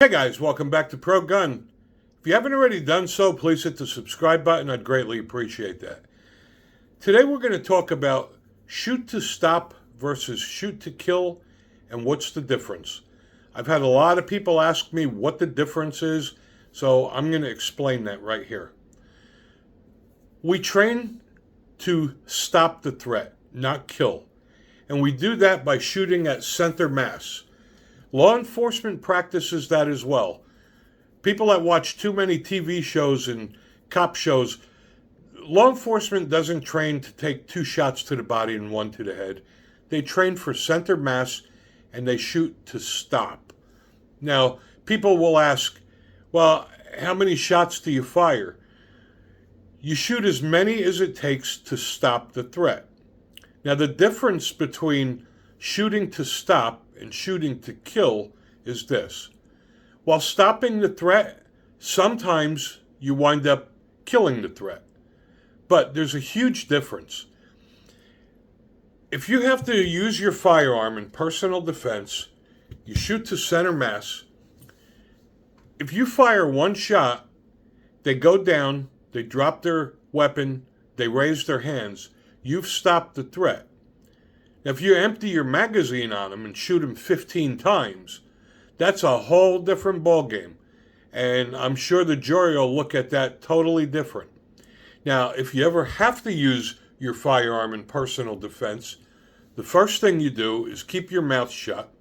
Hey guys, welcome back to Pro Gun. If you haven't already done so, please hit the subscribe button. I'd greatly appreciate that. Today we're going to talk about shoot to stop versus shoot to kill and what's the difference. I've had a lot of people ask me what the difference is, so I'm going to explain that right here. We train to stop the threat, not kill. And we do that by shooting at center mass. Law enforcement practices that as well. People that watch too many TV shows and cop shows, law enforcement doesn't train to take 2 shots to the body and 1 to the head. They train for center mass and they shoot to stop. Now, people will ask, well, how many shots do you fire? You shoot as many as it takes to stop the threat. Now, the difference between shooting to stop and shooting to kill is this. While stopping the threat, sometimes you wind up killing the threat. But there's a huge difference. If you have to use your firearm in personal defense, you shoot to center mass. If you fire 1 shot, they go down, they drop their weapon, they raise their hands, you've stopped the threat. Now, if you empty your magazine on them and shoot them 15 times, that's a whole different ballgame. And I'm sure the jury will look at that totally different. Now, if you ever have to use your firearm in personal defense, the first thing you do is keep your mouth shut.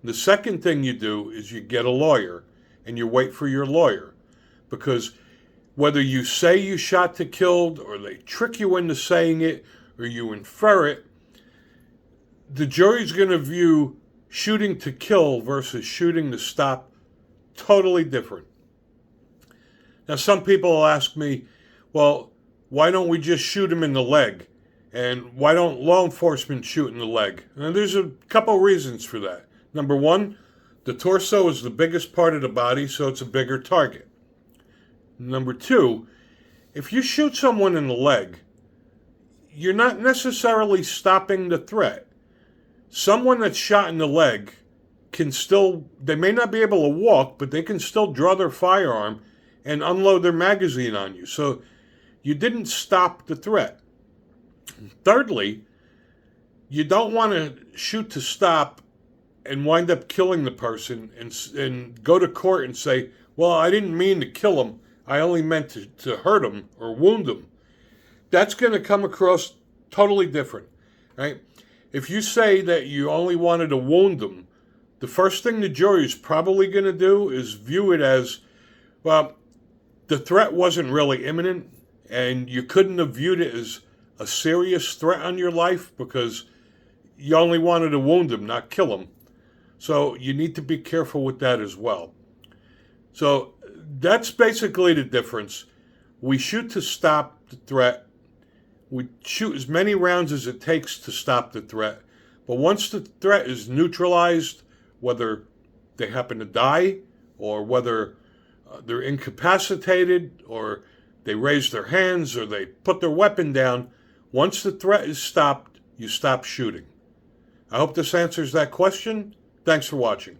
The second thing you do is you get a lawyer and you wait for your lawyer. Because whether you say you shot to kill or they trick you into saying it or you infer it, the jury's going to view shooting to kill versus shooting to stop totally different. Now, some people will ask me, well, why don't we just shoot him in the leg? And why don't law enforcement shoot in the leg? And there's a couple reasons for that. Number one, the torso is the biggest part of the body, so it's a bigger target. Number two, if you shoot someone in the leg, you're not necessarily stopping the threat. Someone that's shot in the leg they may not be able to walk, but they can still draw their firearm and unload their magazine on you. So you didn't stop the threat. Thirdly, you don't want to shoot to stop and wind up killing the person and go to court and say, well, I didn't mean to kill him. I only meant to hurt him or wound him. That's going to come across totally different, right? If you say that you only wanted to wound them, the first thing the jury is probably going to do is view it as, well, the threat wasn't really imminent, and you couldn't have viewed it as a serious threat on your life because you only wanted to wound them, not kill them. So you need to be careful with that as well. So that's basically the difference. We shoot to stop the threat. We shoot as many rounds as it takes to stop the threat. But once the threat is neutralized, whether they happen to die or whether they're incapacitated or they raise their hands or they put their weapon down, once the threat is stopped, you stop shooting. I hope this answers that question. Thanks for watching.